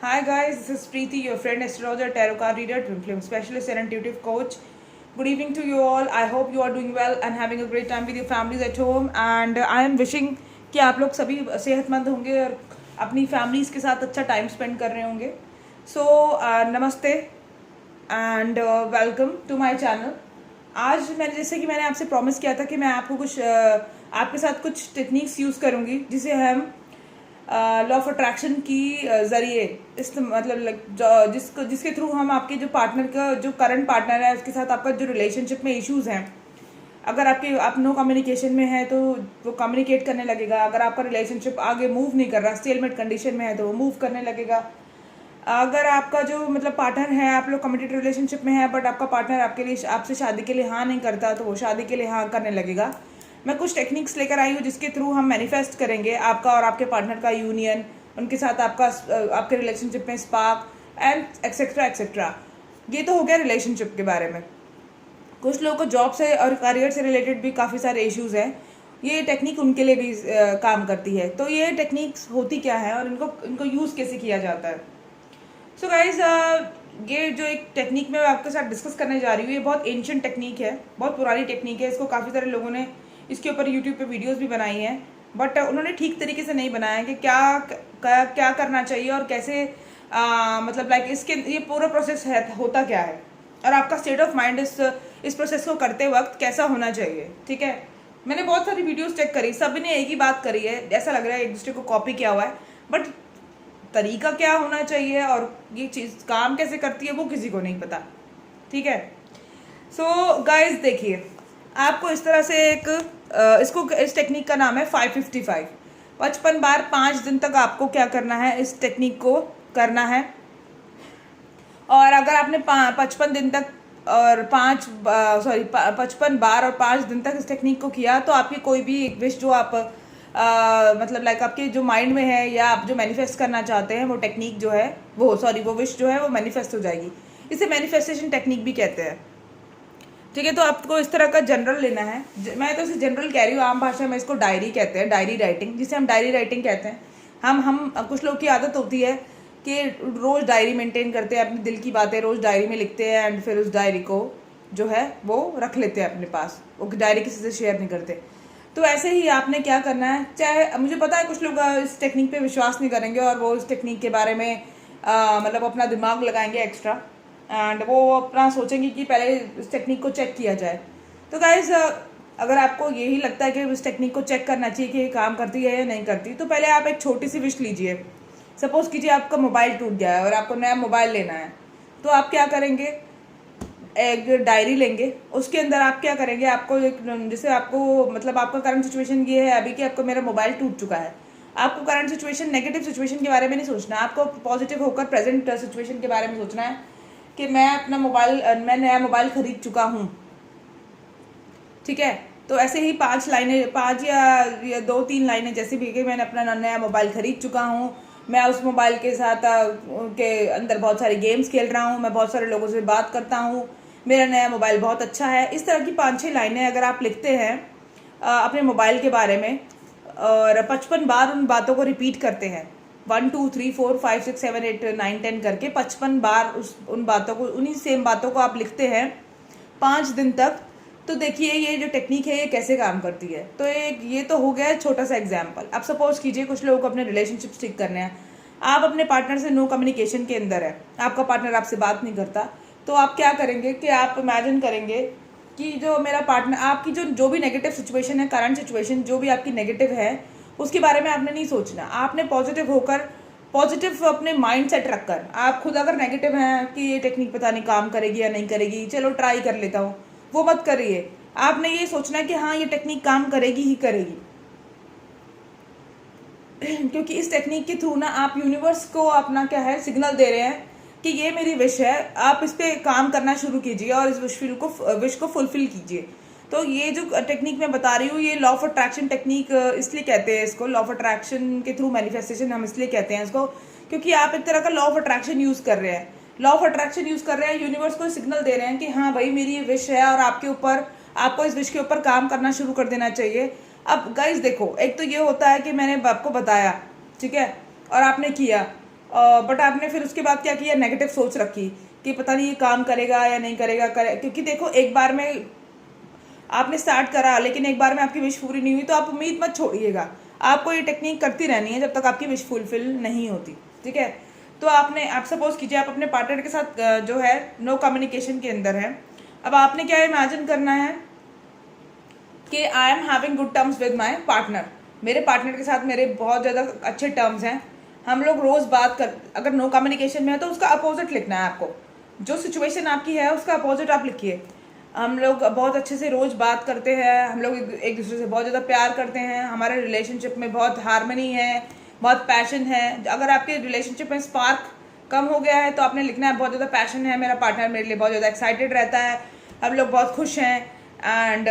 Hi guys, this is Preeti, your friend astrologer, tarot card reader, twin flame specialist, and intuitive coach. Good evening to you all. I hope you are doing well and having a great time with your families at home. And I am wishing कि आप लोग सभी सेहतमंद होंगे और अपनी families के साथ अच्छा टाइम स्पेंड कर रहे होंगे. सो नमस्ते and welcome to my channel. आज मैंने आपसे प्रॉमिस किया था कि मैं आपको कुछ आपके साथ कुछ टेक्निक्स यूज़ करूँगी जिसे हम लॉ ऑफ अट्रैक्शन की ज़रिए इस मतलब जिसके थ्रू हम आपके जो पार्टनर का जो करंट पार्टनर है उसके साथ आपका जो रिलेशनशिप में इश्यूज़ हैं, अगर आप नो कम्युनिकेशन में है तो वो कम्युनिकेट करने लगेगा. अगर आपका रिलेशनशिप आगे मूव नहीं कर रहा, स्टेलमेट कंडीशन में है, तो वो मूव करने लगेगा. अगर आपका जो मतलब पार्टनर है, आप लोग कमिटेड रिलेशनशिप में है बट आपका पार्टनर आपसे शादी के लिए हाँ नहीं करता, तो वो शादी के लिए हाँ करने लगेगा. मैं कुछ टेक्निक्स लेकर आई हूँ जिसके थ्रू हम मैनिफेस्ट करेंगे आपका और आपके पार्टनर का यूनियन, उनके साथ आपके रिलेशनशिप में स्पार्क एंड एक्सेट्रा एक्सेट्रा. ये तो हो गया रिलेशनशिप के बारे में. कुछ लोगों को जॉब से और करियर से रिलेटेड भी काफ़ी सारे इश्यूज हैं. ये टेक्निक उनके लिए भी काम करती है. तो ये टेक्निक्स होती क्या है और इनको यूज़ कैसे किया जाता है. सो गाइज, ये जो एक टेक्निक मैं आपके साथ डिस्कस करने जा रही हूँ, ये बहुत एंशिएंट टेक्निक है, बहुत पुरानी टेक्निक है. इसको काफ़ी सारे लोगों ने इसके ऊपर यूट्यूब पे वीडियोस भी बनाई हैं, बट उन्होंने ठीक तरीके से नहीं बनाया कि क्या करना चाहिए और कैसे मतलब लाइक इसके ये पूरा प्रोसेस होता क्या है और आपका स्टेट ऑफ माइंड इस प्रोसेस को करते वक्त कैसा होना चाहिए. ठीक है, मैंने बहुत सारी वीडियोस चेक करी, सभी ने एक ही बात करी है. ऐसा लग रहा है एक दूसरे को कॉपी किया हुआ है, बट तरीका क्या होना चाहिए और ये चीज़ काम कैसे करती है वो किसी को नहीं पता. ठीक है. सो गाइज देखिए, आपको इस तरह से इस टेक्निक का नाम है 555. 55 बार 5 दिन तक आपको क्या करना है, इस टेक्निक को करना है. और अगर आपने 55 दिन तक और 55 बार और 5 दिन तक इस टेक्निक को किया, तो आपकी कोई भी एक विश जो आप मतलब लाइक आपके जो माइंड में है या आप जो मैनिफेस्ट करना चाहते हैं, वो टेक्निक जो है वो विश जो है वो मैनिफेस्ट हो जाएगी. इसे मैनिफेस्टेशन टेक्निक भी कहते हैं. ठीक है, तो आपको इस तरह का जनरल लेना है. मैं तो इसे जनरल कह रही हूँ, आम भाषा में इसको डायरी कहते हैं, डायरी राइटिंग, जिसे हम डायरी राइटिंग कहते हैं. हम कुछ लोग की आदत होती है कि रोज़ डायरी मेंटेन करते हैं, अपने दिल की बातें रोज़ डायरी में लिखते हैं एंड फिर उस डायरी को जो है वो रख लेते हैं अपने पास, वो डायरी किसी से शेयर नहीं करते. तो ऐसे ही आपने क्या करना है, चाहे मुझे पता है कुछ लोग इस टेक्निक पे विश्वास नहीं करेंगे और वो इस टेक्निक के बारे में मतलब अपना दिमाग लगाएंगे एक्स्ट्रा एंड वो अपना सोचेंगे कि पहले इस टेक्निक को चेक किया जाए. तो गाइज, अगर आपको यही लगता है कि इस टेक्निक को चेक करना चाहिए कि ये काम करती है या नहीं करती, तो पहले आप एक छोटी सी विश लीजिए. सपोज कीजिए आपका मोबाइल टूट गया है और आपको नया मोबाइल लेना है, तो आप क्या करेंगे, एक डायरी लेंगे. उसके अंदर आप क्या करेंगे, आपको जैसे आपको मतलब आपका करंट सिचुएशन ये है अभी कि आपको मेरा मोबाइल टूट चुका है. आपको करंट सिचुएशन नेगेटिव सिचुएशन के बारे में नहीं सोचना, आपको पॉजिटिव होकर प्रेजेंट सिचुएशन के बारे में सोचना है कि मैं नया मोबाइल खरीद चुका हूँ. ठीक है, तो ऐसे ही 5 या 2-3 लाइनें जैसे भी कि मैंने अपना नया मोबाइल खरीद चुका हूँ, मैं उस मोबाइल के साथ के अंदर बहुत सारे गेम्स खेल रहा हूँ, मैं बहुत सारे लोगों से बात करता हूँ, मेरा नया मोबाइल बहुत अच्छा है. इस तरह की 5-6 लाइनें अगर आप लिखते हैं अपने मोबाइल के बारे में और 55 बार उन बातों को रिपीट करते हैं, 1 2 3 4 5 6 7 8 9 10 करके 55 बार उन्हीं सेम बातों को आप लिखते हैं 5 दिन तक, तो देखिए ये जो टेक्निक है ये कैसे काम करती है. तो ये तो हो गया छोटा सा एग्जाम्पल. अब सपोज कीजिए कुछ लोगों को अपने रिलेशनशिप स्टिक करने हैं, आप अपने पार्टनर से नो कम्युनिकेशन के अंदर है, आपका पार्टनर आपसे बात नहीं करता, तो आप क्या करेंगे कि आप इमेजिन करेंगे कि जो मेरा पार्टनर आपकी जो भी नेगेटिव सिचुएशन है, करंट सिचुएशन जो भी आपकी नेगेटिव है, उसके बारे में आपने नहीं सोचना. आपने पॉजिटिव अपने माइंड सेट रखकर, आप खुद अगर नेगेटिव हैं कि ये टेक्निक पता नहीं काम करेगी या नहीं करेगी, चलो ट्राई कर लेता हूँ, वो मत करिए. आपने ये सोचना है कि हाँ ये टेक्निक काम करेगी ही करेगी. क्योंकि इस टेक्निक के थ्रू ना आप यूनिवर्स को अपना क्या है सिग्नल दे रहे हैं कि ये मेरी विश है, आप इस पे काम करना शुरू कीजिए और इस विश को फुलफिल कीजिए. तो ये जो टेक्निक मैं बता रही हूँ, ये लॉ ऑफ अट्रैक्शन टेक्निक इसलिए कहते हैं इसको. लॉ ऑफ अट्रैक्शन के थ्रू मैनिफेस्टेशन हम इसलिए कहते हैं इसको क्योंकि आप एक तरह का लॉ ऑफ अट्रैक्शन यूज़ कर रहे हैं. लॉ ऑफ अट्रैक्शन यूज़ कर रहे हैं, यूनिवर्स को सिग्नल दे रहे हैं कि हाँ भाई मेरी ये विश है और आपको इस विश के ऊपर काम करना शुरू कर देना चाहिए. अब गाइज देखो, एक तो ये होता है कि मैंने आपको बताया, ठीक है, और आपने किया, बट आपने फिर उसके बाद क्या किया, नेगेटिव सोच रखी कि पता नहीं ये काम करेगा या नहीं करेगा क्योंकि देखो एक बार में आपने स्टार्ट करा लेकिन एक बार में आपकी विश पूरी नहीं हुई तो आप उम्मीद मत छोड़िएगा। आपको ये टेक्निक करती रहनी है जब तक आपकी विश फुलफिल नहीं होती, ठीक है। तो आप सपोज कीजिए आप अपने पार्टनर के साथ जो है नो कम्युनिकेशन के अंदर है। अब आपने क्या इमेजिन करना है कि I am having good terms with my partner, मेरे पार्टनर के साथ मेरे बहुत ज़्यादा अच्छे टर्म्स हैं, हम लोग रोज़ बात कर, अगर नो कम्युनिकेशन में है तो उसका अपोजिट लिखना है आपको, जो सिचुएशन आपकी है उसका अपोजिट आप लिखिए। हम लोग बहुत अच्छे से रोज़ बात करते हैं, हम लोग एक दूसरे से बहुत ज़्यादा प्यार करते हैं, हमारे रिलेशनशिप में बहुत हार्मनी है, बहुत पैशन है। अगर आपके रिलेशनशिप में स्पार्क कम हो गया है तो आपने लिखना है बहुत ज़्यादा पैशन है, मेरा पार्टनर मेरे लिए बहुत ज़्यादा एक्साइटेड रहता है, हम लोग बहुत खुश हैं एंड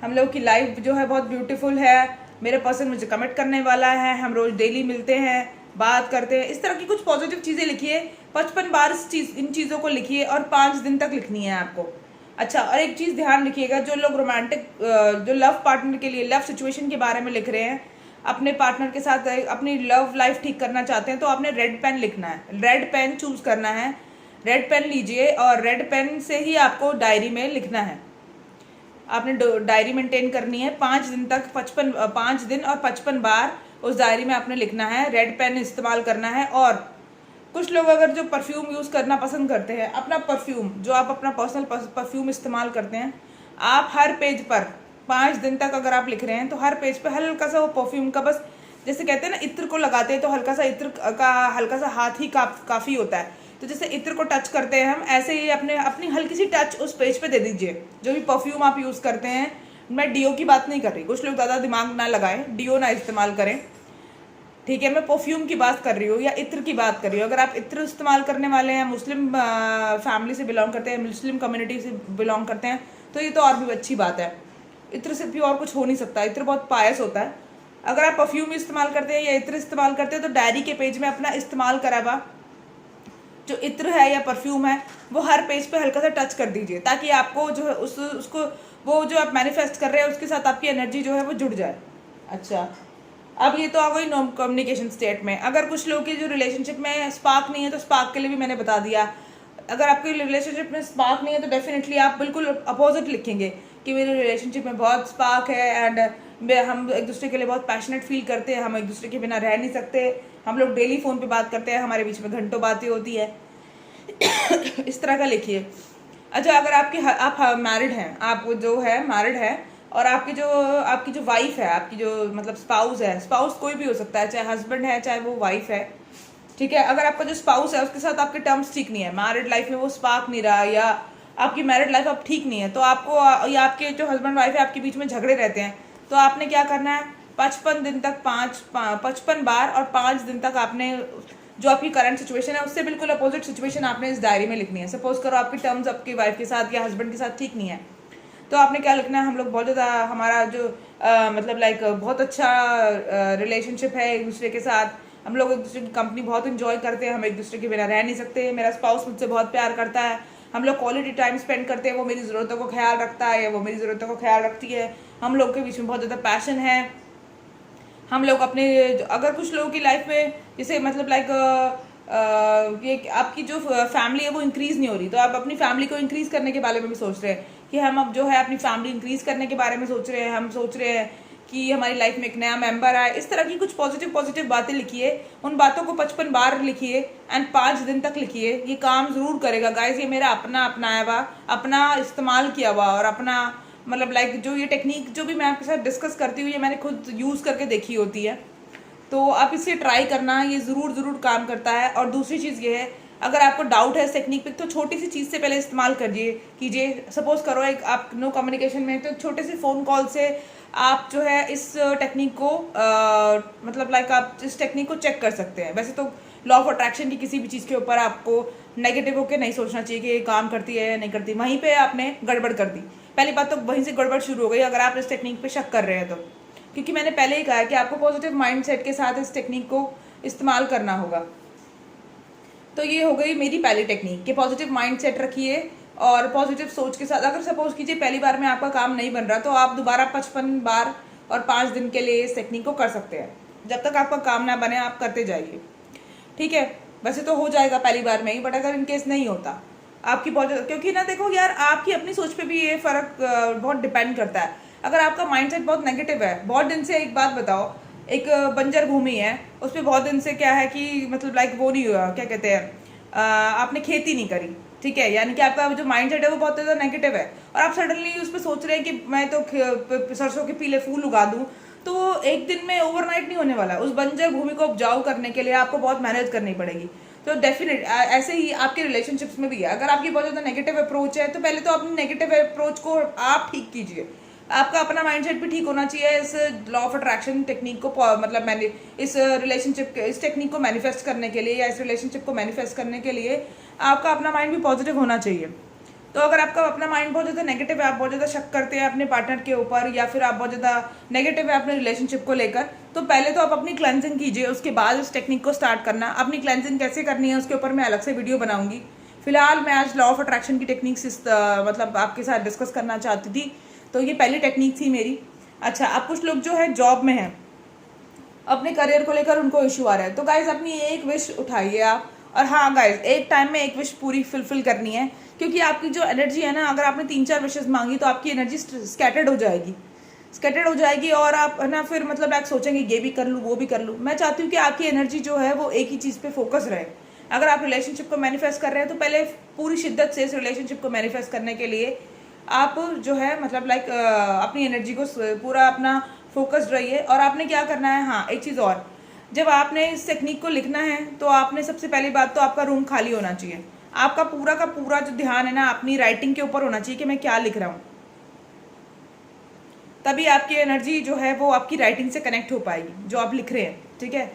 हम लोग की लाइफ जो है बहुत ब्यूटीफुल है, मेरे पर्सन मुझे कमिट करने वाला है, हम रोज़ डेली मिलते हैं, बात करते हैं। इस तरह की कुछ पॉजिटिव चीज़ें लिखिए, 55 बार इन चीज़ों को लिखिए और 5 दिन तक लिखनी है आपको। अच्छा, और एक चीज़ ध्यान रखिएगा, जो लोग रोमांटिक जो लव पार्टनर के लिए लव सिचुएशन के बारे में लिख रहे हैं, अपने पार्टनर के साथ अपनी लव लाइफ ठीक करना चाहते हैं तो आपने रेड पेन लिखना है, रेड पेन चूज करना है, रेड पेन लीजिए और रेड पेन से ही आपको डायरी में लिखना है। आपने डायरी मेंटेन करनी है 5 दिन तक, 5 दिन और 55 बार उस डायरी में आपने लिखना है, रेड पेन इस्तेमाल करना है। और कुछ लोग अगर जो परफ्यूम यूज़ करना पसंद करते हैं, अपना परफ्यूम जो आप अपना पर्सनल परफ्यूम इस्तेमाल करते हैं, आप हर पेज पर 5 दिन तक अगर आप लिख रहे हैं तो हर पेज पे हल्का सा वो परफ्यूम का, बस जैसे कहते हैं ना इत्र को लगाते हैं तो हल्का सा इत्र का हल्का सा हाथ ही काफ़ी होता है, तो जैसे इत्र को टच करते हैं हम, ऐसे ही अपनी हल्की सी टच उस पेज पे दे दीजिए। जो भी परफ्यूम आप यूज़ करते हैं, मैं डीओ की बात नहीं कर रही, कुछ लोग ज़्यादा दिमाग ना लगाएं, डीओ ना इस्तेमाल करें, ठीक है। मैं परफ्यूम की बात कर रही हूँ या इत्र की बात कर रही हूँ। अगर आप इत्र इस्तेमाल करने वाले हैं, मुस्लिम फैमिली से बिलोंग करते हैं, मुस्लिम कम्युनिटी से बिलोंग करते हैं, तो ये तो और भी अच्छी बात है। इत्र से भी और कुछ हो नहीं सकता, इत्र बहुत पायस होता है। अगर आप परफ्यूम इस्तेमाल करते हैं या इत्र इस्तेमाल करते हैं तो डायरी के पेज में अपना इस्तेमाल करा हुआ जो इत्र है या परफ्यूम है वो हर पेज पे हल्का सा टच कर दीजिए, ताकि आपको जो है उसको वो जो आप मैनिफेस्ट कर रहे हैं उसके साथ आपकी एनर्जी जो है वो जुड़ जाए। अच्छा, अब ये तो आ गई नो कम्युनिकेशन स्टेट में। अगर कुछ लोग की जो रिलेशनशिप में स्पार्क नहीं है तो स्पार्क के लिए भी मैंने बता दिया। अगर आपके रिलेशनशिप में स्पार्क नहीं है तो डेफिनेटली आप बिल्कुल अपोजिट लिखेंगे कि मेरे रिलेशनशिप में बहुत स्पार्क है एंड हम एक दूसरे के लिए बहुत पैशनेट फील करते हैं, हम एक दूसरे के बिना रह नहीं सकते, हम लोग डेली फ़ोन पे बात करते हैं, हमारे बीच में घंटों बातें होती है। इस तरह का लिखिए। अच्छा, अगर आप मैरिड हैं, आप जो है मैरिड है और आपकी जो वाइफ है, आपकी जो मतलब स्पाउस है, स्पाउस कोई भी हो सकता है, चाहे हस्बैंड है चाहे वो वाइफ है, ठीक है। अगर आपका जो स्पाउस है उसके साथ आपके टर्म्स ठीक नहीं है, मैरिड लाइफ में वो स्पार्क नहीं रहा या आपकी मैरिड लाइफ अब ठीक नहीं है, तो आपको या आपके जो हस्बैंड वाइफ है आपके बीच में झगड़े रहते हैं, तो आपने क्या करना है, 55 दिन तक 55 बार और 5 दिन तक आपने जो आपकी करंट सिचुएशन है उससे बिल्कुल अपोजिट सिचुएशन आपने इस डायरी में लिखनी है। सपोज करो आपकी टर्म्स आपकी वाइफ के साथ या हस्बैंड के साथ ठीक नहीं है, तो आपने क्या लिखना है, हम लोग बहुत ज़्यादा हमारा जो मतलब लाइक बहुत अच्छा रिलेशनशिप है एक दूसरे के साथ, हम लोग एक दूसरे की कंपनी बहुत इंजॉय करते हैं, हम एक दूसरे के बिना रह नहीं सकते, मेरा स्पाउस मुझसे बहुत प्यार करता है, हम लोग क्वालिटी टाइम स्पेंड करते हैं, वो मेरी ज़रूरतों को ख्याल रखता है या वो मेरी ज़रूरतों को ख्याल रखती है, हम लोग के बीच में बहुत ज़्यादा पैशन है, हम लोग अपने अगर कुछ लोगों की लाइफ में जैसे मतलब लाइक ये आपकी जो फैमिली है वो इंक्रीज़ नहीं हो रही, तो आप अपनी फैमिली को इंक्रीज़ करने के बारे में भी सोच रहे हैं कि हम अब जो है अपनी फैमिली इंक्रीज़ करने के बारे में सोच रहे हैं, हम सोच रहे हैं कि हमारी लाइफ में एक नया मेंबर आए। इस तरह की कुछ पॉजिटिव बातें लिखिए, उन बातों को 55 बार लिखिए एंड 5 दिन तक लिखिए। ये काम ज़रूर करेगा गाइस, ये मेरा अपनाया हुआ, अपना इस्तेमाल किया हुआ और अपना मतलब लाइक जो ये टेक्निक जो भी मैं आपके साथ डिस्कस करती हूँ ये मैंने खुद यूज़ करके देखी होती है, तो आप इसे ट्राई करना, ये ज़रूर काम करता है। और दूसरी चीज़ ये है, अगर आपको डाउट है इस टेक्निक पे तो छोटी सी चीज़ से पहले इस्तेमाल कीजिए। सपोज करो एक आप नो कम्युनिकेशन में, तो छोटे से फ़ोन कॉल से आप जो है इस टेक्निक को मतलब लाइक आप इस टेक्निक को चेक कर सकते हैं। वैसे तो लॉ ऑफ अट्रैक्शन की किसी भी चीज़ के ऊपर आपको नेगेटिव होकर नहीं सोचना चाहिए कि ये काम करती है या नहीं करती, वहीं पे आपने गड़बड़ कर दी, पहली बात तो वहीं से गड़बड़ शुरू हो गई अगर आप इस टेक्निक पे शक कर रहे हैं तो, क्योंकि मैंने पहले ही कहा है कि आपको पॉजिटिव माइंडसेट के साथ इस टेक्निक को इस्तेमाल करना होगा। तो ये हो गई मेरी पहली टेक्निक कि पॉजिटिव माइंडसेट रखिए और पॉजिटिव सोच के साथ। अगर सपोज कीजिए पहली बार में आपका काम नहीं बन रहा तो आप दोबारा 55 बार और 5 दिन के लिए इस टेक्निक को कर सकते हैं, जब तक आपका काम ना बने आप करते जाइए, ठीक है, वैसे तो हो जाएगा पहली बार में ही, बट अगर इनकेस नहीं होता आपकी बहुत, क्योंकि ना देखो यार, आपकी अपनी सोच पे भी ये फर्क बहुत डिपेंड करता है। अगर आपका माइंडसेट बहुत नेगेटिव है, बहुत दिन से, एक बात बताओ, एक बंजर भूमि है, उस पर बहुत दिन से क्या है कि मतलब लाइक वो नहीं हुआ, क्या कहते हैं, आपने खेती नहीं करी, ठीक है, यानी कि आपका जो माइंडसेट है वो बहुत ज़्यादा नेगेटिव है, और आप सडनली उस पर सोच रहे हैं कि मैं तो सरसों के पीले फूल उगा दूं, तो वो एक दिन में ओवरनाइट नहीं होने वाला। उस बंजर भूमि को उपजाऊ करने के लिए आपको बहुत मेहनत करनी पड़ेगी। तो डेफिनेट ऐसे ही आपके रिलेशनशिप्स में भी है। अगर आपकी बहुत ज़्यादा नेगेटिव अप्रोच है, तो पहले तो अपनी नेगेटिव अप्रोच को आप ठीक कीजिए। आपका अपना माइंडसेट भी ठीक होना चाहिए इस लॉ ऑफ अट्रैक्शन टेक्निक को, मतलब मैंने इस रिलेशनशिप इस टेक्निक को मैनिफेस्ट करने के लिए, या इस रिलेशनशिप को मैनिफेस्ट करने के लिए आपका अपना माइंड भी पॉजिटिव होना चाहिए। तो अगर आपका अपना माइंड बहुत ज़्यादा नेगेटिव है, आप बहुत ज़्यादा शक करते हैं अपने पार्टनर के ऊपर, या फिर आप बहुत ज़्यादा नेगेटिव है अपने रिलेशनशिप को लेकर, तो पहले तो आप अपनी क्लेंजिंग कीजिए, उसके बाद इस टेक्निक को स्टार्ट करना। अपनी क्लेंजिंग कैसे करनी है उसके ऊपर मैं अलग से वीडियो बनाऊंगी। फिलहाल मैं आज लॉ ऑफ अट्रैक्शन की टेक्निक्स मतलब आपके साथ डिस्कस करना चाहती थी, तो ये पहली टेक्निक थी मेरी। अच्छा, अब कुछ लोग जो है जॉब में हैं, अपने करियर को लेकर उनको इशू आ रहा है, तो गाइज अपनी एक विश उठाइए आप, और हाँ गाइज, एक टाइम में एक विश पूरी फुलफिल करनी है, क्योंकि आपकी जो एनर्जी है ना, अगर आपने 3-4 विशेस मांगी तो आपकी एनर्जी स्कैटर्ड हो जाएगी, और आप है ना फिर मतलब आप सोचेंगे ये भी कर लूँ वो भी कर लूँ। मैं चाहती हूँ कि आपकी एनर्जी जो है वो एक ही चीज़ पे फोकस रहे। अगर आप रिलेशनशिप को मैनिफेस्ट कर रहे हैं, तो पहले पूरी शिद्दत से इस रिलेशनशिप को मैनिफेस्ट करने के लिए आप जो है मतलब लाइक अपनी एनर्जी को पूरा अपना फोकस्ड रहिए। और आपने क्या करना है, हाँ एक चीज़ और, जब आपने इस टेक्निक को लिखना है, तो आपने सबसे पहली बात तो आपका रूम खाली होना चाहिए। आपका पूरा का पूरा जो ध्यान है ना अपनी राइटिंग के ऊपर होना चाहिए कि मैं क्या लिख रहा हूँ, तभी आपकी एनर्जी जो है वो आपकी राइटिंग से कनेक्ट हो पाएगी जो आप लिख रहे हैं, ठीक है।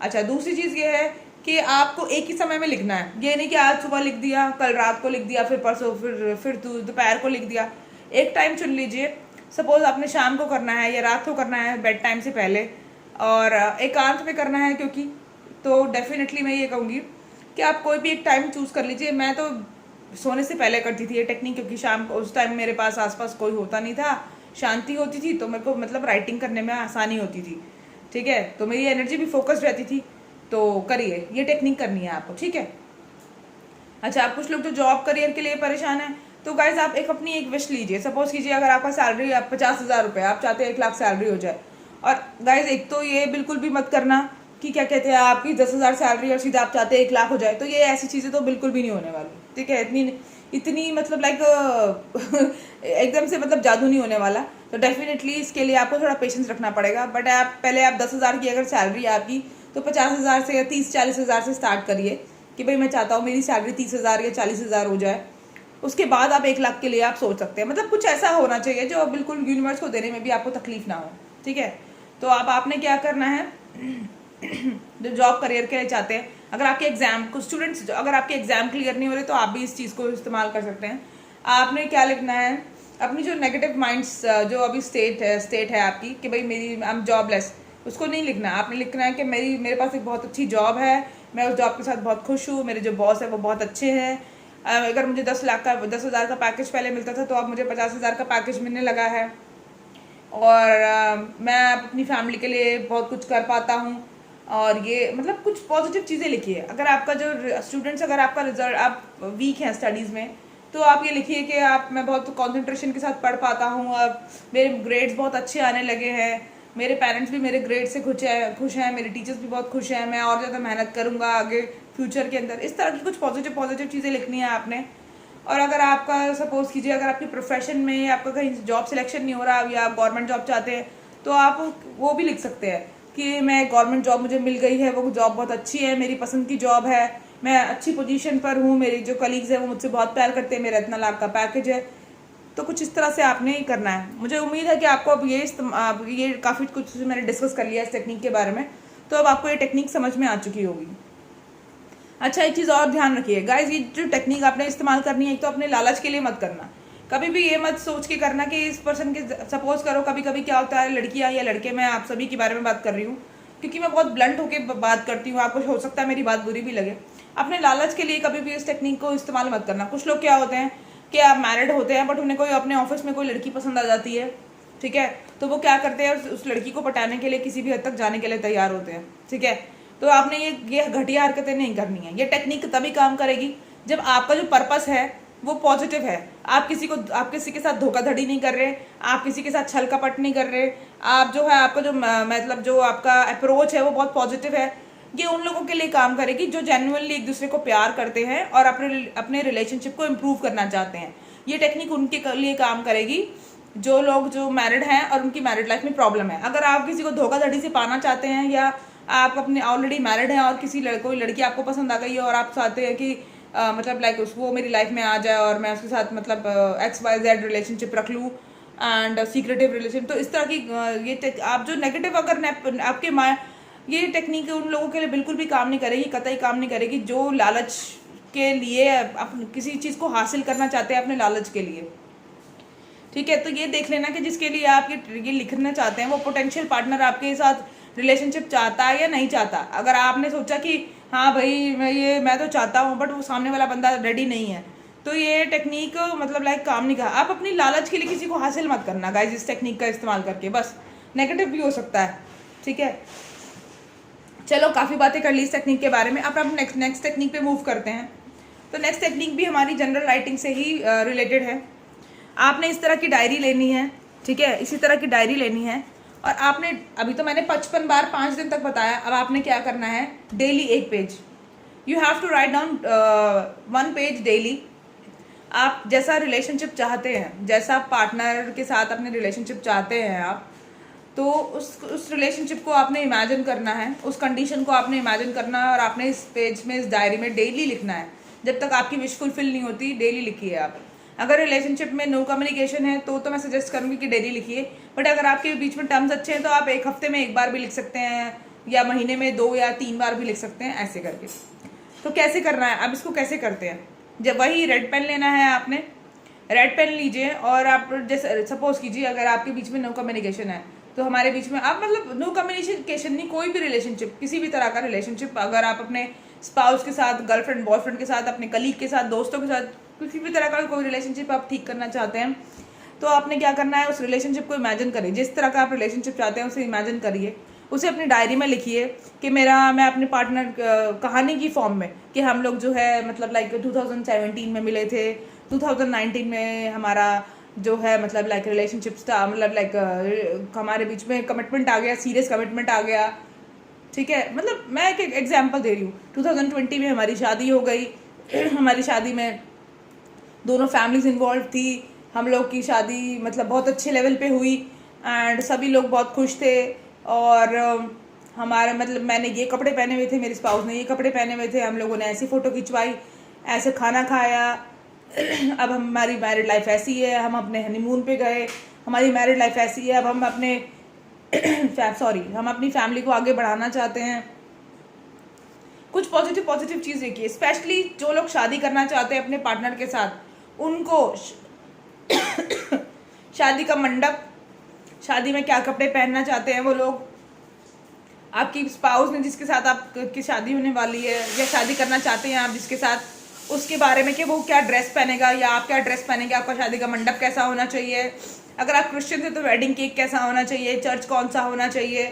अच्छा, दूसरी चीज़ ये है कि आपको एक ही समय में लिखना है। ये नहीं कि आज सुबह लिख दिया, कल रात को लिख दिया, फिर परसों फिर दोपहर को लिख दिया। एक टाइम चुन लीजिए, सपोज आपने शाम को करना है या रात को करना है बेड टाइम से पहले, और एकांत में करना है, क्योंकि तो डेफिनेटली मैं ये कहूँगी कि आप कोई भी एक टाइम चूज़ कर लीजिए। मैं तो सोने से पहले करती थी ये टेक्निक, क्योंकि शाम को उस टाइम मेरे पास आसपास कोई होता नहीं था, शांति होती थी, तो मेरे को मतलब राइटिंग करने में आसानी होती थी, ठीक है, तो मेरी एनर्जी भी फोकस्ड रहती थी। तो करिए, ये टेक्निक करनी है आपको, ठीक है। अच्छा, आप कुछ लोग जो जॉब करियर के लिए परेशान हैं, तो गाइज आप अपनी एक विश लीजिए। सपोज कीजिए अगर आपका सैलरी आप 50,000 रुपये, आप चाहते हैं 1 लाख सैलरी हो जाए। और गाइज एक तो ये बिल्कुल भी मत करना कि क्या कहते हैं आपकी 10,000 सैलरी और सीधा आप चाहते हैं 1 लाख हो जाए, तो ये ऐसी चीज़ें तो बिल्कुल भी नहीं होने वाली, ठीक है। इतनी मतलब लाइक एकदम से मतलब जादू नहीं होने वाला। तो डेफिनेटली इसके लिए आपको थोड़ा पेशेंस रखना पड़ेगा। बट आप पहले आप 10,000 की अगर सैलरी है आपकी, तो 50,000 से या 30-40,000 से स्टार्ट करिए कि भाई मैं चाहता हूँ मेरी सैलरी 30,000 या 40,000 हो जाए। उसके बाद आप 1 लाख के लिए आप सोच सकते हैं। मतलब कुछ ऐसा होना चाहिए जो बिल्कुल यूनिवर्स को देने में भी आपको तकलीफ ना हो, ठीक है। तो आपने क्या करना है, जो जॉब करियर के लिए चाहते हैं, अगर आपके एग्जाम कुछ स्टूडेंट्स अगर आपके एग्जाम क्लियर नहीं हो रहे, तो आप भी इस चीज़ को इस्तेमाल कर सकते हैं। आपने क्या लिखना है, अपनी जो नेगेटिव माइंड्स जो अभी स्टेट है आपकी कि भाई मेरी आई एम जॉबलेस, उसको नहीं लिखना है। आपने लिखना है कि मेरे पास एक बहुत अच्छी जॉब है, मैं उस जॉब के साथ बहुत खुश हूँ, मेरे जो बॉस है वो बहुत अच्छे हैं। अगर मुझे 10,000 का पैकेज पहले मिलता था, तो अब मुझे 50,000 का पैकेज मिलने लगा है, और मैं अपनी फैमिली के लिए बहुत कुछ कर पाता हूँ। और ये मतलब कुछ पॉजिटिव चीज़ें लिखिए। अगर आपका जो स्टूडेंट्स, अगर आपका रिजल्ट आप वीक हैं स्टडीज़ में, तो आप ये लिखिए कि मैं बहुत कंसंट्रेशन के साथ पढ़ पाता हूँ, अब मेरे ग्रेड्स बहुत अच्छे आने लगे हैं, मेरे पेरेंट्स भी मेरे ग्रेड से खुश हैं, मेरे टीचर्स भी बहुत खुश हैं, मैं और ज़्यादा मेहनत करूँगा आगे फ्यूचर के अंदर। इस तरह की कुछ पॉजिटिव चीज़ें लिखनी है आपने। और अगर आपका सपोज कीजिए अगर आपकी प्रोफेशन में आपका कहीं जॉब सिलेक्शन नहीं हो रहा या आप गवर्नमेंट जॉब चाहते हैं, तो आप वो भी लिख सकते हैं कि मैं गवर्नमेंट जॉब मुझे मिल गई है, वो जॉब बहुत अच्छी है, मेरी पसंद की जॉब है, मैं अच्छी पोजीशन पर हूँ, मेरे जो कलीग्स हैं वो मुझसे बहुत प्यार करते हैं, मेरा इतना लाख का पैकेज है। तो कुछ इस तरह से आपने ही करना है। मुझे उम्मीद है कि आपको अब ये काफ़ी कुछ मैंने डिस्कस कर लिया इस टेक्निक के बारे में, तो अब आपको ये टेक्निक समझ में आ चुकी होगी। अच्छा, एक चीज़ और ध्यान रखिए गाइज, ये जो टेक्निक आपने इस्तेमाल करनी है, एक तो अपने लालच के लिए मत करना। कभी भी ये मत सोच के करना कि इस पर्सन के, सपोज करो कभी कभी क्या होता है, लड़कियां या लड़के, मैं आप सभी के बारे में बात कर रही हूँ क्योंकि मैं बहुत ब्लंट होकर बात करती हूँ, आपको हो सकता है मेरी बात बुरी भी लगे। अपने लालच के लिए कभी भी इस टेक्निक को इस्तेमाल मत करना। कुछ लोग क्या होते हैं कि आप मैरिड होते हैं, बट उन्हें कोई अपने ऑफिस में कोई लड़की पसंद आ जाती है, ठीक है, तो वो क्या करते हैं, उस लड़की को पटाने के लिए किसी भी हद तक जाने के लिए तैयार होते हैं, ठीक है। तो आपने ये घटिया हरकतें नहीं करनी है। ये टेक्निक तभी काम करेगी जब आपका जो पर्पस है वो पॉजिटिव है। आप किसी के साथ धोखाधड़ी नहीं कर रहे, आप किसी के साथ छल कपट नहीं कर रहे, आप जो है आपका जो मतलब जो आपका अप्रोच है वो बहुत पॉजिटिव है। ये उन लोगों के लिए काम करेगी जो जेन्युइनली एक दूसरे को प्यार करते हैं और अपने रिलेशनशिप को इम्प्रूव करना चाहते हैं। ये टेक्निक उनके लिए काम करेगी जो लोग जो मैरिड हैं और उनकी मैरिड लाइफ में प्रॉब्लम है। अगर आप किसी को धोखाधड़ी से पाना चाहते हैं या आप अपने ऑलरेडी मैरिड हैं और कोई लड़की आपको पसंद आ गई है और आप चाहते हैं कि मतलब लाइक वो मेरी लाइफ में आ जाए और मैं उसके साथ मतलब XYZ रिलेशनशिप रख लूँ एंड सीक्रेटिव रिलेशन, तो इस तरह की आप जो नेगेटिव अगर आपके ये टेक्निक उन लोगों के लिए बिल्कुल भी काम नहीं करेगी, कतई काम नहीं करेगी जो लालच के लिए किसी चीज़ को हासिल करना चाहते हैं अपने लालच के लिए। ठीक है, तो ये देख लेना कि जिसके लिए आप ये लिखना चाहते हैं वो पोटेंशियल पार्टनर आपके साथ रिलेशनशिप चाहता है या नहीं चाहता। अगर आपने सोचा कि हाँ भाई मैं तो चाहता हूँ बट वो सामने वाला बंदा रेडी नहीं है, तो ये टेक्निक मतलब लाइक काम नहीं कहा। आप अपनी लालच के लिए किसी को हासिल मत करना गाइस इस टेक्निक का इस्तेमाल करके, बस नेगेटिव भी हो सकता है। ठीक है, चलो काफ़ी बातें कर ली इस टेक्निक के बारे में। अब हम नेक्स्ट टेक्निक पे मूव करते हैं। तो नेक्स्ट टेक्निक भी हमारी जनरल राइटिंग से ही रिलेटेड है। आपने इस तरह की डायरी लेनी है, ठीक है, इसी तरह की डायरी लेनी है और आपने अभी तो मैंने 55 बार 5 दिन तक बताया। अब आपने क्या करना है, daily 1 page, you have to write down 1 page daily. आप जैसा रिलेशनशिप चाहते हैं, जैसा पार्टनर के साथ अपने रिलेशनशिप चाहते हैं आप, तो उस रिलेशनशिप को आपने इमेजिन करना है, उस कंडीशन को आपने इमेजिन करना है और आपने इस पेज में इस डायरी में डेली लिखना है। जब तक आपकी विश फुलफिल नहीं होती डेली लिखिए आप। अगर रिलेशनशिप में नो कम्युनिकेशन है तो मैं सजेस्ट करूँगी कि डेली लिखिए, बट अगर आपके बीच में टर्म्स अच्छे हैं तो आप 1 हफ्ते में 1 बार भी लिख सकते हैं या महीने में 2 या 3 बार भी लिख सकते हैं, ऐसे करके। तो कैसे करना है, अब इसको कैसे करते हैं, जब वही रेड पेन लेना है, आपने रेड पेन लीजिए और आप जैसे सपोज कीजिए अगर आपके बीच में नो कम्युनिकेशन है तो हमारे बीच में आप मतलब नो कम्युनिकेशन नहीं, कोई भी रिलेशनशिप, किसी भी तरह का रिलेशनशिप, अगर आप अपने स्पाउस के साथ, गर्लफ्रेंड बॉयफ्रेंड के साथ, अपने कलीग के साथ, दोस्तों के साथ, किसी भी तरह का कोई रिलेशनशिप आप ठीक करना चाहते हैं तो आपने क्या करना है, उस रिलेशनशिप को इमेजिन करिए। जिस तरह का आप रिलेशनशिप चाहते हैं उसे इमेजिन करिए, उसे अपनी डायरी में लिखिए कि मैं अपने पार्टनर कहानी की फॉर्म में कि हम लोग जो है मतलब लाइक 2017 में मिले थे, 2019 में हमारा जो है मतलब लाइक रिलेशनशिप्स था, मतलब लाइक हमारे बीच में कमिटमेंट आ गया, सीरियस कमिटमेंट आ गया। ठीक है, मतलब मैं एक एग्जांपल दे रही हूँ। 2020 में हमारी शादी हो गई हमारी शादी में दोनों फैमिलीज इन्वॉल्व थी। हम लोग की शादी मतलब बहुत अच्छे लेवल पे हुई एंड सभी लोग बहुत खुश थे और हमारे मतलब मैंने ये कपड़े पहने हुए थे, मेरे स्पाउस ने ये कपड़े पहने हुए थे, हम लोगों ने ऐसी फ़ोटो खिंचवाई, ऐसे खाना खाया। अब हमारी मैरिड लाइफ ऐसी है, हम अपने हनीमून पे गए, हमारी मैरिड लाइफ ऐसी है, अब हम अपने हम अपनी फैमिली को आगे बढ़ाना चाहते हैं। कुछ पॉजिटिव चीज़ देखिए, स्पेशली जो लोग शादी करना चाहते हैं अपने पार्टनर के साथ, उनको शादी का मंडप, शादी में क्या कपड़े पहनना चाहते हैं वो लोग, आपकी स्पाउस ने जिसके साथ आपकी शादी होने वाली है या शादी करना चाहते हैं आप जिसके साथ, उसके बारे में कि वो क्या ड्रेस पहनेगा या आप क्या ड्रेस पहनेंगे, आपका शादी का मंडप कैसा होना चाहिए, अगर आप क्रिश्चियन थे तो वेडिंग केक कैसा होना चाहिए, चर्च कौन सा होना चाहिए,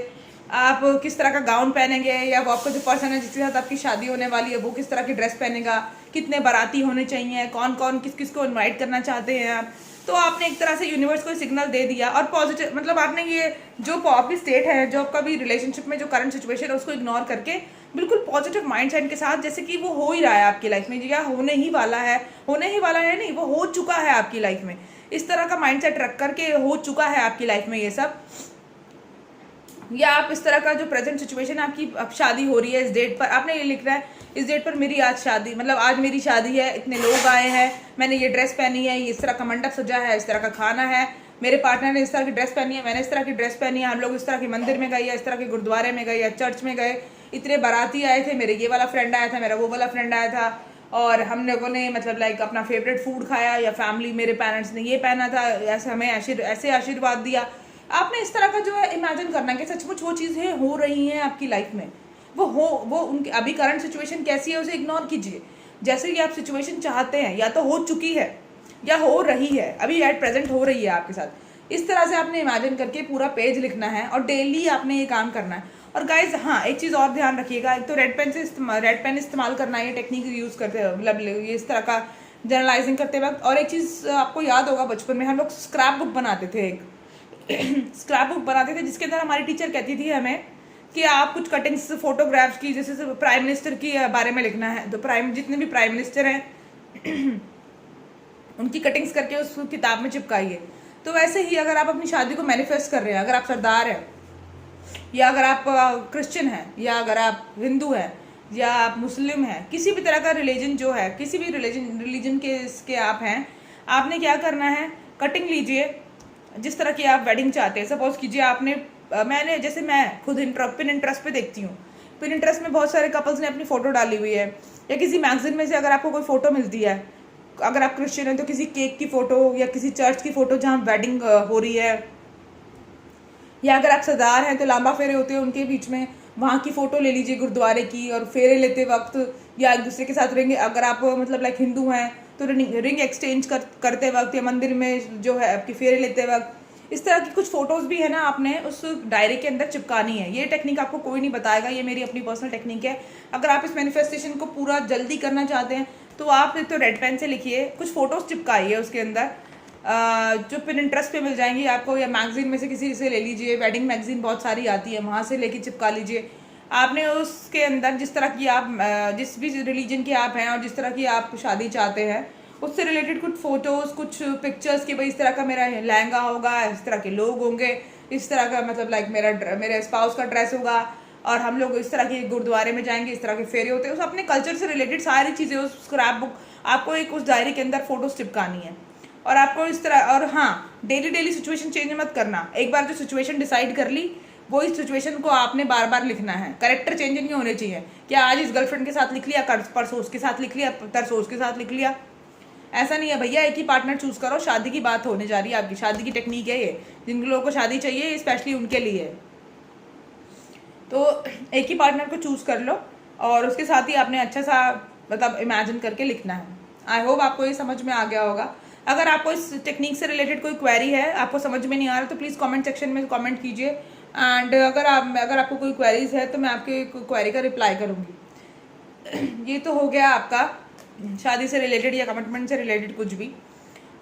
आप किस तरह का गाउन पहनेंगे या वो आपका जो पर्सन है जिसके साथ आपकी शादी होने वाली है वो किस तरह की ड्रेस पहनेगा, कितने बाराती होने चाहिए, कौन कौन किस किस को इन्वाइट करना चाहते हैं आप। तो आपने एक तरह से यूनिवर्स को सिग्नल दे दिया और पॉजिटिव मतलब आपने ये जो आपकी स्टेट है, जो आपका भी रिलेशनशिप में जो करंट सिचुएशन है उसको इग्नोर करके बिल्कुल पॉजिटिव माइंडसेट के साथ, जैसे कि वो हो ही रहा है आपकी लाइफ में या होने ही वाला है नहीं, वो हो चुका है आपकी लाइफ में, इस तरह का माइंडसेट रख करके हो चुका है आपकी लाइफ में ये सब। या आप इस तरह का जो प्रेजेंट सिचुएशन आपकी, अब शादी हो रही है, इस डेट पर आपने ये लिख रहा है, इस डेट पर मेरी आज शादी, मतलब आज मेरी शादी है, इतने लोग आए हैं, मैंने ये ड्रेस पहनी है, इस तरह का मंडप सजा है, इस तरह का खाना है, मेरे पार्टनर ने इस तरह की ड्रेस पहनी है, मैंने इस तरह की ड्रेस पहनी है, हम लोग इस तरह के मंदिर में गए या इस तरह के गुरुद्वारे में गए या चर्च में गए, इतने बाराती आए थे, मेरे ये वाला फ्रेंड आया था, मेरा वो वाला फ्रेंड आया था और हम लोगों ने मतलब लाइक अपना फेवरेट फूड खाया या फैमिली, मेरे पेरेंट्स ने ये पहना था, ऐसे हमें ऐसे आशीर्वाद दिया। आपने इस तरह का जो है इमेजिन करना कि सचमुच वो चीज़ें हो रही हैं आपकी लाइफ में, वो उनकी अभी करंट सिचुएशन कैसी है उसे इग्नोर कीजिए। जैसे कि आप सिचुएशन चाहते हैं या तो हो चुकी है या हो रही है, अभी एट प्रेजेंट हो रही है आपके साथ, इस तरह से आपने इमेजिन करके पूरा पेज लिखना है और डेली आपने ये काम करना है। और गाइज हाँ, एक चीज़ और ध्यान रखिएगा, एक तो रेड पेन इस्तेमाल करना है ये टेक्निक यूज़ करते हैं, मतलब ये इस तरह का जर्नलाइजिंग करते वक्त। और एक चीज़ आपको याद होगा, बचपन में हम लोग स्क्रैप बुक बनाते थे, एक स्क्रैप बुक बनाते थे जिसके अंदर हमारी टीचर कहती थी हमें कि आप कुछ कटिंग्स फोटोग्राफ्स की, जैसे प्राइम मिनिस्टर की बारे में लिखना है, तो जितने भी प्राइम मिनिस्टर हैं उनकी कटिंग्स करके उस किताब में चिपकाइए। तो वैसे ही अगर आप अपनी शादी को मैनिफेस्ट कर रहे हैं, अगर आप सरदार हैं, या अगर आप क्रिश्चियन हैं, या अगर आप हिंदू हैं, या आप मुस्लिम हैं, किसी भी तरह का रिलीजन जो है, किसी भी रिलीजन के इसके आप हैं, आपने क्या करना है, कटिंग लीजिए जिस तरह की आप वेडिंग चाहते हैं। सपोज कीजिए आपने मैं खुद पिन इंटरेस्ट पे देखती हूँ, पिन इंटरेस्ट में बहुत सारे कपल्स ने अपनी फ़ोटो डाली हुई है, या किसी मैगजीन में से अगर आपको कोई फ़ोटो मिलती है, अगर आप क्रिश्चियन हैं तो किसी केक की फ़ोटो या किसी चर्च की फ़ोटो जहाँ वेडिंग हो रही है, या अगर आप सरदार हैं तो लांबा फेरे होते हैं उनके बीच में, वहाँ की फ़ोटो ले लीजिए गुरुद्वारे की, और फेरे लेते वक्त या एक दूसरे के साथ रिंग, अगर आप मतलब लाइक हिंदू हैं तो रिंग एक्सचेंज करते वक्त, या मंदिर में जो है आपके फेरे लेते वक्त, इस तरह की कुछ फ़ोटोज़ भी है ना आपने उस डायरी के अंदर चिपकानी है। ये टेक्निक आपको कोई नहीं बताएगा, ये मेरी अपनी पर्सनल टेक्निक है। अगर आप इस मैनिफेस्टेशन को पूरा जल्दी करना चाहते हैं तो आप तो रेड पेन से लिखिए, कुछ फ़ोटोज़ चिपकाइए उसके अंदर, जो पिन इंटरेस्ट पे मिल जाएंगी आपको, या मैगजीन में से किसी से ले लीजिए, वेडिंग मैगजीन बहुत सारी आती है, वहाँ से लेके चिपका लीजिए। आपने उसके अंदर जिस तरह की आप जिस भी रिलीजन के आप हैं और जिस तरह की आप शादी चाहते हैं उससे रिलेटेड कुछ फ़ोटोज़, कुछ पिक्चर्स कि भाई इस तरह का मेरा लहंगा होगा, इस तरह के लोग होंगे, इस तरह का मतलब लाइक मेरे स्पाउस का ड्रेस होगा, और हम लोग इस तरह के गुरुद्वारे में जाएंगे, इस तरह के फेरे होते हैं, उस अपने कल्चर से रिलेटेड सारी चीज़ें उस स्क्रैप बुक आपको एक उस डायरी के अंदर फ़ोटोज़ चिपकानी है। और आपको इस तरह, और हाँ, डेली सिचुएशन चेंज मत करना, एक बार जो सिचुएशन डिसाइड कर ली वही सिचुएशन को आपने बार बार लिखना है, कैरेक्टर चेंज नहीं होने चाहिए। क्या आज इस गर्लफ्रेंड के साथ लिख लिया, परसों उसके साथ लिख लिया, तरसों उसके साथ लिख लिया, ऐसा नहीं है भैया। एक ही पार्टनर चूज करो, शादी की बात होने जा रही है, आपकी शादी की टेक्निक है ये, जिन लोगों को शादी चाहिए स्पेशली उनके लिए है। तो एक ही पार्टनर को चूज कर लो और उसके साथ ही आपने अच्छा सा मतलब इमेजिन करके लिखना है। आई होप आपको ये समझ में आ गया होगा। अगर आपको इस टेक्निक से रिलेटेड कोई क्वेरी है, आपको समझ में नहीं आ रहा, तो प्लीज़ कमेंट सेक्शन में कमेंट कीजिए, एंड अगर आपको कोई क्वेरीज है तो मैं आपके क्वेरी का रिप्लाई करूँगी। ये तो हो गया आपका शादी से रिलेटेड या कमिटमेंट से रिलेटेड कुछ भी।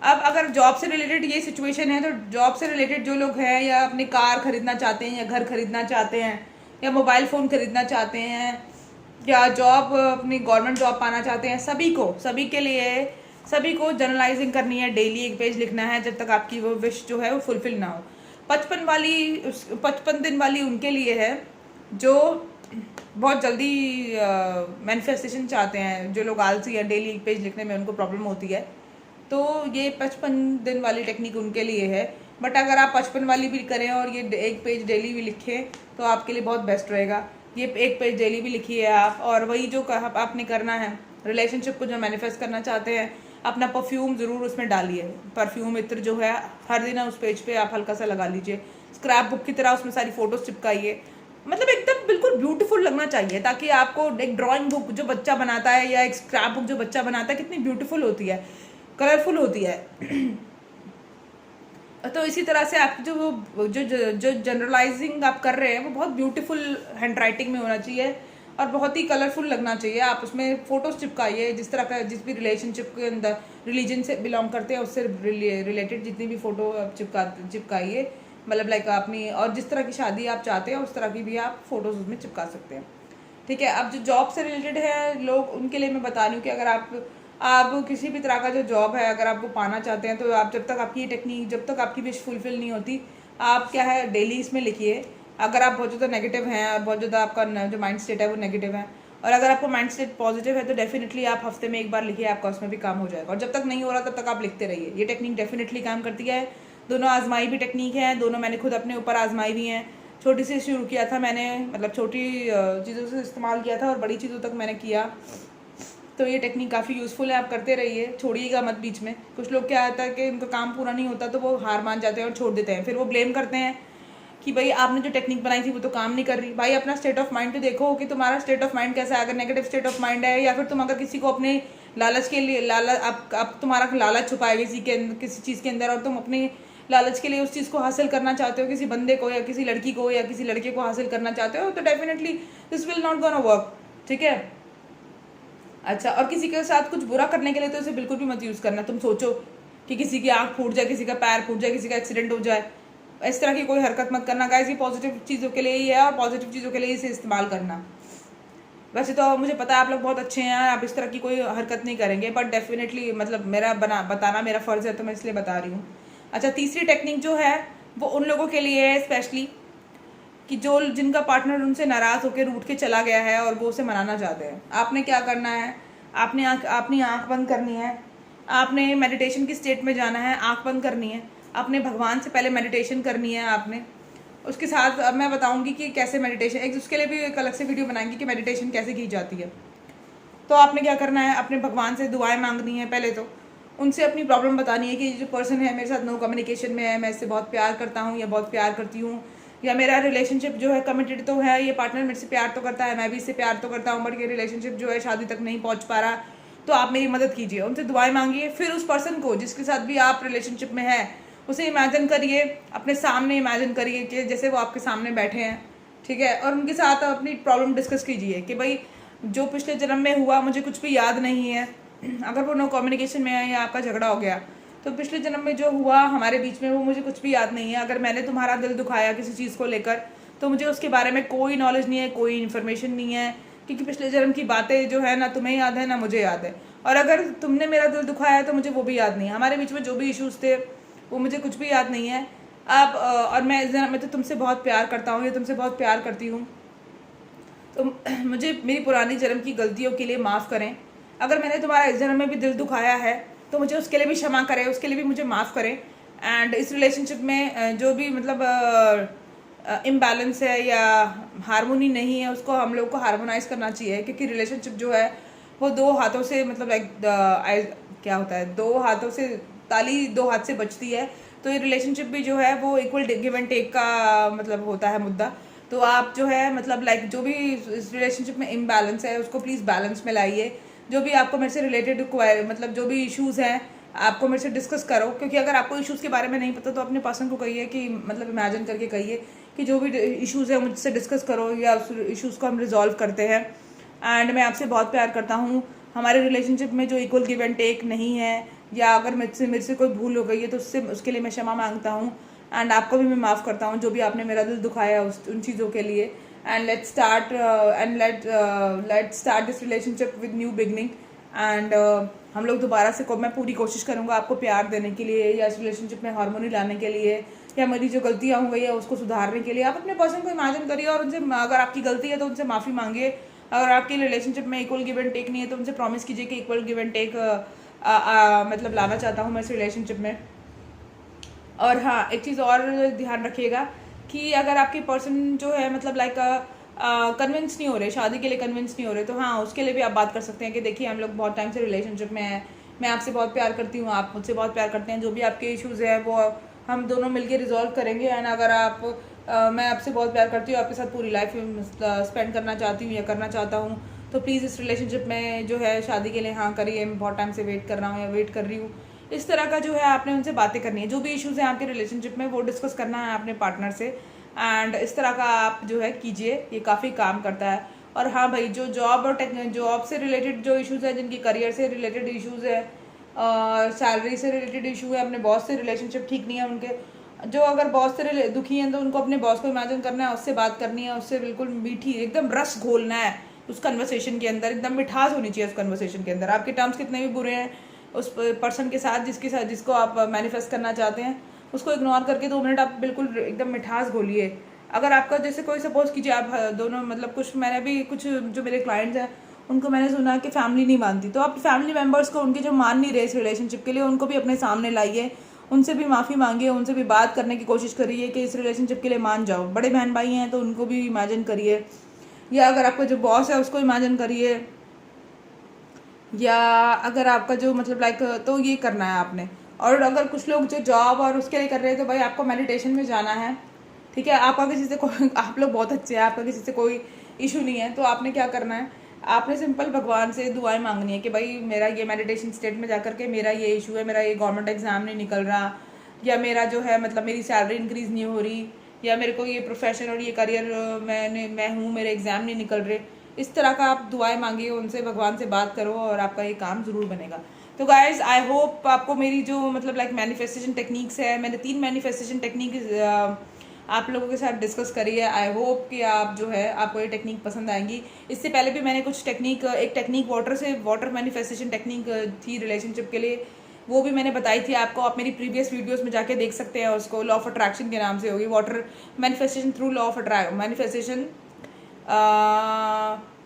अब अगर जॉब से रिलेटेड ये सिचुएशन है, तो जॉब से रिलेटेड जो लोग हैं या अपनी कार खरीदना चाहते हैं, या घर खरीदना चाहते हैं, या मोबाइल फ़ोन खरीदना चाहते हैं, या जॉब अपनी गवर्नमेंट जॉब पाना चाहते हैं, सभी को जर्नलाइजिंग करनी है, डेली एक पेज लिखना है जब तक आपकी वो विश जो है वो फुलफिल ना हो। 55 दिन वाली उनके लिए है जो बहुत जल्दी मैनिफेस्टेशन चाहते हैं, जो लोग आलसी हैं, डेली एक पेज लिखने में उनको प्रॉब्लम होती है, तो ये 55 दिन वाली टेक्निक उनके लिए है। बट अगर आप 55 वाली भी करें और ये एक पेज डेली भी लिखें तो आपके लिए बहुत बेस्ट रहेगा। ये एक पेज डेली भी लिखिए आप, और वही जो आपने करना है, रिलेशनशिप को जो मैनिफेस्ट करना चाहते हैं, अपना परफ्यूम ज़रूर उसमें डालिए। परफ्यूम इत्र जो है हर दिन उस पेज पे आप हल्का सा लगा लीजिए, स्क्रैप बुक की तरह उसमें सारी फ़ोटोज़ चिपकाइए, मतलब एकदम बिल्कुल ब्यूटीफुल लगना चाहिए, ताकि आपको एक ड्राइंग बुक जो बच्चा बनाता है या एक स्क्रैप बुक जो बच्चा बनाता है कितनी ब्यूटीफुल होती है, कलरफुल होती है। तो इसी तरह से आप जो जनरलाइजिंग आप कर रहे हैं वो बहुत ब्यूटीफुल हैंडराइटिंग में होना चाहिए और बहुत ही कलरफुल लगना चाहिए। आप उसमें फ़ोटोज़ चिपकाइए, जिस तरह का जिस भी रिलेशनशिप के अंदर रिलीजन से बिलोंग करते हैं उससे रिलेटेड जितनी भी फ़ोटो आप चिपकाइए, मतलब लाइक अपनी, और जिस तरह की शादी आप चाहते हैं उस तरह की भी आप फ़ोटोज़ उसमें चिपका सकते हैं। ठीक है। अब जो जॉब से रिलेटेड है लोग, उनके लिए मैं बता रही हूँ कि अगर आप किसी भी तरह का जो जॉब है अगर आप वो पाना चाहते हैं, तो आप जब तक आपकी ये टेक्निक, जब तक आपकी विश फुलफिल नहीं होती, आप क्या है डेली इसमें लिखिए। अगर आप बहुत ज़्यादा नेगेटिव हैं और बहुत ज़्यादा आपका जो माइंड स्टेट है वो नेगेटिव है, और अगर आपको माइंड स्टेट पॉजिटिव है तो डेफिनेटली आप हफ्ते में एक बार लिखिए, आपका उसमें भी काम हो जाएगा। और जब तक नहीं हो रहा तब तक आप लिखते रहिए। ये टेक्निक डेफिनेटली काम करती है। दोनों आजमाई भी टेक्निक है, दोनों मैंने खुद अपने ऊपर आजमाई भी हैं। छोटी से शुरू किया था मैंने, मतलब छोटी चीज़ों से इस्तेमाल किया था और बड़ी चीज़ों तक मैंने किया। तो ये टेक्निक काफ़ी यूज़फुल है, आप करते रहिए, छोड़िएगा मत बीच में। कुछ लोग क्या होता है कि उनका काम पूरा नहीं होता तो वो हार मान जाते हैं और छोड़ देते हैं, फिर वो ब्लेम करते हैं कि भाई आपने जो टेक्निक बनाई थी वो तो काम नहीं कर रही। भाई अपना स्टेट ऑफ माइंड तो देखो कि तुम्हारा स्टेट ऑफ माइंड कैसा है। अगर नेगेटिव स्टेट ऑफ माइंड है, या फिर तुम अगर किसी को अपने लालच के लिए आप तुम्हारा लालच छुपा है किसी चीज़ के अंदर, और तुम अपने लालच के लिए उस चीज़ को हासिल करना चाहते हो, किसी बंदे को या किसी लड़की को या किसी लड़के को हासिल करना चाहते हो, तो definitely this will not gonna work, ठीक है। अच्छा, और किसी के साथ कुछ बुरा करने के लिए तो इसे बिल्कुल भी मत यूज़ करना। तुम सोचो कि किसी की आँख फूट जाए, किसी का पैर फूट जाए, किसी का एक्सीडेंट हो जाए, इस तरह की कोई हरकत मत करना गाइस। ये पॉजिटिव चीज़ों के लिए ही है और पॉजिटिव चीज़ों के लिए इसे इस्तेमाल करना। वैसे तो मुझे पता है आप लोग बहुत अच्छे हैं, आप इस तरह की कोई हरकत नहीं करेंगे, बट डेफिनेटली मतलब मेरा बताना मेरा फ़र्ज़ है, तो मैं इसलिए बता रही हूँ। अच्छा, तीसरी टेक्निक जो है वो उन लोगों के लिए है स्पेशली कि जो जिनका पार्टनर उनसे नाराज़ होकर रूठ के चला गया है और वो उसे मनाना चाहते हैं। आपने क्या करना है, आपने अपनी आँख बंद करनी है, आपने मेडिटेशन की स्टेट में जाना है, आँख बंद करनी है, आपने भगवान से पहले मेडिटेशन करनी है। आपने उसके साथ अब मैं बताऊंगी कि कैसे मेडिटेशन, एक उसके लिए भी एक अलग से वीडियो बनाएंगे कि मेडिटेशन कैसे की जाती है। तो आपने क्या करना है, अपने भगवान से दुआएं मांगनी है। पहले तो उनसे अपनी प्रॉब्लम बतानी है कि जो पर्सन है मेरे साथ नो कम्युनिकेशन में है, मैं इससे बहुत प्यार करता हूँ या बहुत प्यार करती हूँ, या मेरा रिलेशनशिप जो है कमिटेड तो है, ये पार्टनर मेरे से प्यार तो करता है, मैं भी इससे प्यार तो करता हूँ, बट ये रिलेशनशिप जो है शादी तक नहीं पहुँच पा रहा, तो आप मेरी मदद कीजिए। उनसे दुआएं मांगिए। फिर उस पर्सन को जिसके साथ भी आप रिलेशनशिप में है उसे इमेजिन करिए, अपने सामने इमेजिन करिए कि जैसे वो आपके सामने बैठे हैं, ठीक है, और उनके साथ अपनी प्रॉब्लम डिस्कस कीजिए कि भाई जो पिछले जन्म में हुआ मुझे कुछ भी याद नहीं है। अगर वो नो कम्युनिकेशन में है या आपका झगड़ा हो गया, तो पिछले जन्म में जो हुआ हमारे बीच में वो मुझे कुछ भी याद नहीं है। अगर मैंने तुम्हारा दिल दुखाया किसी चीज़ को लेकर, तो मुझे उसके बारे में कोई नॉलेज नहीं है, कोई इन्फॉर्मेशन नहीं है, क्योंकि पिछले जन्म की बातें जो है ना तुम्हें याद है ना मुझे याद है। और अगर तुमने मेरा दिल दुखाया तो मुझे वो भी याद नहीं है। हमारे बीच में जो भी इश्यूज़ थे वो मुझे कुछ भी याद नहीं है। अब और मैं इस जन्म में तो तुमसे बहुत प्यार करता हूँ या तुमसे बहुत प्यार करती हूँ, तो मुझे मेरी पुरानी जन्म की गलतियों के लिए माफ़ करें। अगर मैंने तुम्हारा इस जन्म में भी दिल दुखाया है तो मुझे उसके लिए भी क्षमा करें, उसके लिए भी मुझे माफ़ करें। एंड इस रिलेशनशिप में जो भी मतलब इम्बैलेंस है या हारमोनी नहीं है उसको हम लोग को हारमोनाइज़ करना चाहिए, क्योंकि रिलेशनशिप जो है वो दो हाथों से मतलब लाइक क्या होता है, दो हाथों से ताली दो हाथ से बजती है। तो ये रिलेशनशिप भी जो है वो इक्वल गिव एंड टेक का मतलब होता है मुद्दा। तो आप जो है मतलब लाइक जो भी इस रिलेशनशिप में इम्बैलेंस है उसको प्लीज़ बैलेंस में लाइए। जो भी आपको मेरे से रिलेटेड मतलब जो भी इश्यूज़ हैं आपको मेरे से डिस्कस करो, क्योंकि अगर आपको इश्यूज़ के बारे में नहीं पता तो अपने पर्सन को कहिए कि मतलब इमेजिन करके कहिए कि जो भी इश्यूज़ है मुझसे डिस्कस करो या उस इश्यूज़ को हम रिजॉल्व करते हैं। एंड मैं आपसे बहुत प्यार करता हूँ। हमारे रिलेशनशिप में जो इक्वल गिव एंड टेक नहीं है या अगर मेरे से कोई भूल हो गई है तो उसके लिए मैं क्षमा मांगता हूँ। एंड आपको भी मैं माफ़ करता हूँ जो भी आपने मेरा दिल दुखाया उन चीज़ों के लिए। And let's start this relationship with new beginning. And हम लोग दोबारा से मैं पूरी कोशिश करूँगा आपको प्यार देने के लिए या इस रिलेशनशिप में हार्मोनी लाने के लिए या मेरी जो गलतियाँ हो गई है उसको सुधारने के लिए। आप अपने पर्सन को इमेजिन करिए और उनसे अगर आपकी गलती है तो उनसे माफ़ी मांगिए। अगर आपकी रिलेशनशिप में इक्वल गिव एंड टेक नहीं है तो उनसे प्रॉमिस कीजिए कि इक्वल गिव एंड टेक मतलब लाना चाहता हूँ मैं इस रिलेशनशिप में। और हाँ, एक चीज़ और ध्यान रखिएगा कि अगर आपके पर्सन जो है मतलब लाइक कन्विंस नहीं हो रहे, शादी के लिए कन्विंस नहीं हो रहे, तो हाँ उसके लिए भी आप बात कर सकते हैं कि देखिए हम लोग बहुत टाइम से रिलेशनशिप में हैं, मैं आपसे बहुत प्यार करती हूँ, आप मुझसे बहुत प्यार करते हैं, जो भी आपके इश्यूज़ हैं वो हम दोनों मिलके रिजॉल्व करेंगे। एंड अगर आप मैं आपसे बहुत प्यार करती हूँ, आपके साथ पूरी लाइफ स्पेंड करना चाहती हूँ या करना चाहता हूँ, तो प्लीज़ इस रिलेशनशिप में जो है शादी के लिए हाँ करिए, मैं बहुत टाइम से वेट कर रहा हूँ या वेट कर रही हूँ। इस तरह का जो है आपने उनसे बातें करनी है, जो भी इश्यूज़ हैं आपके रिलेशनशिप में वो डिस्कस करना है अपने पार्टनर से। एंड इस तरह का आप जो है कीजिए, ये काफ़ी काम करता है। और हाँ भाई, जो जॉब और जॉब से रिलेटेड जो इश्यूज़ है, जिनकी करियर से रिलेटेड इश्यूज़ है, सैलरी से रिलेटेड इशू है, अपने बॉस से रिलेशनशिप ठीक नहीं है उनके, जो अगर बॉस से दुखी हैं तो उनको अपने बॉस को इमेजिन करना है, उससे बात करनी है, उससे बिल्कुल मीठी एकदम रस घोलना है उस कन्वर्सेशन के अंदर, एकदम मिठास होनी चाहिए उस कन्वर्सेशन के अंदर। आपके टर्म्स कितने भी बुरे हैं उस पर्सन के साथ जिसको आप मैनिफेस्ट करना चाहते हैं, उसको इग्नोर करके 2 मिनट आप बिल्कुल एकदम मिठास घोलिए। अगर आपका जैसे कोई सपोज कीजिए आप दोनों मतलब मैंने भी कुछ जो मेरे क्लाइंट्स हैं उनको मैंने सुना कि फैमिली नहीं मानती, तो आप फैमिली मेम्बर्स को उनके जो मान नहीं रहे इस रिलेशनशिप के लिए उनको भी अपने सामने लाइए, उनसे भी माफ़ी मांगिए, उनसे भी बात करने की कोशिश करिए कि इस रिलेशनशिप के लिए मान जाओ। बड़े बहन भाई हैं तो उनको भी इमेजिन करिए, या अगर आपका जो बॉस है उसको इमेजिन करिए, या अगर आपका जो मतलब लाइक तो ये करना है आपने। और अगर कुछ लोग जो जॉब और उसके लिए कर रहे हैं तो भाई आपको मेडिटेशन में जाना है, ठीक है। आपका किसी से कोई आप लोग बहुत अच्छे हैं, आपका किसी से कोई इशू नहीं है, तो आपने क्या करना है, आपने सिंपल भगवान से दुआएं मांगनी है कि भाई मेरा ये मेडिटेशन स्टेट में जाकर के मेरा ये इशू है, मेरा ये गवर्नमेंट एग्जाम नहीं निकल रहा, या मेरा जो है मतलब मेरी सैलरी इंक्रीज़ नहीं हो रही, या मेरे को ये प्रोफेशन और ये करियर मैं हूँ, मेरे एग्ज़ाम नहीं निकल रहे, इस तरह का आप दुआएं मांगिए उनसे, भगवान से बात करो और आपका ये काम ज़रूर बनेगा। तो गाइज़ आई होप आपको मेरी जो मतलब लाइक मैनिफेस्टेशन टेक्निक्स है, मैंने 3 मैनिफेस्टेशन टेक्निक आप लोगों के साथ डिस्कस करी है। आई होप कि आप जो है आपको ये टेक्निक पसंद आएंगी। इससे पहले भी मैंने कुछ टेक्निक, एक टेक्निक वाटर मैनिफेस्टेशन टेक्निक थी रिलेशनशिप के लिए, वो भी मैंने बताई थी आपको। आप मेरी प्रीवियस वीडियोस में जाके देख सकते हैं उसको। लॉ ऑफ अट्रैक्शन के नाम से होगी, water manifestation through law of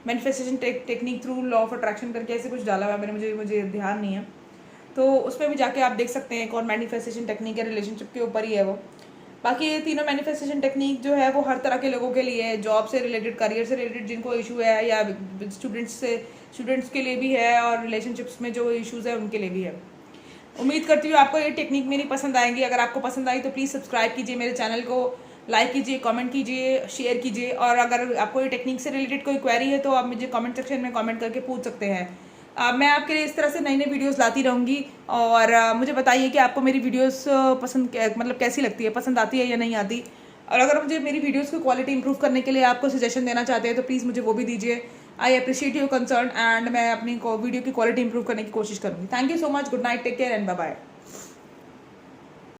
manifestation technique through law of attraction करके ऐसे कुछ डाला हुआ है मैंने, मुझे ध्यान नहीं है, तो उसमें भी जाके आप देख सकते हैं। एक और मैनिफेस्टेशन टेक्निक है, रिलेशनशिप के ऊपर ही है वो। बाकी ये तीनों मैनिफेस्टेशन टेक्निक जो है वो हर तरह के लोगों के लिए है, जॉब से रिलेटेड, करियर से रिलेटेड जिनको इशू है, या स्टूडेंट्स के लिए भी है, और रिलेशनशिप्स में जो इश्यूज़ है उनके लिए भी है। उम्मीद करती हूँ आपको ये टेक्निक मेरी पसंद आएंगी। अगर आपको पसंद आई तो प्लीज़ सब्सक्राइब कीजिए मेरे चैनल को, लाइक कीजिए, कमेंट कीजिए, शेयर कीजिए। और अगर आपको ये टेक्निक से रिलेटेड कोई क्वेरी है तो आप मुझे कमेंट सेक्शन में कमेंट करके पूछ सकते हैं। मैं आपके लिए इस तरह से नई नई वीडियोस लाती रहूँगी। और मुझे बताइए कि आपको मेरी वीडियोस पसंद मतलब कैसी लगती है, पसंद आती है या नहीं आती। और अगर मुझे मेरी वीडियोस की क्वालिटी इंप्रूव करने के लिए आपको सजेशन देना चाहते हैं तो प्लीज़ मुझे वो भी दीजिए। I appreciate your concern and मैं अपनी वीडियो की क्वालिटी इंप्रूव करने की कोशिश करूँगी। Thank you so much, good night, take care and bye bye.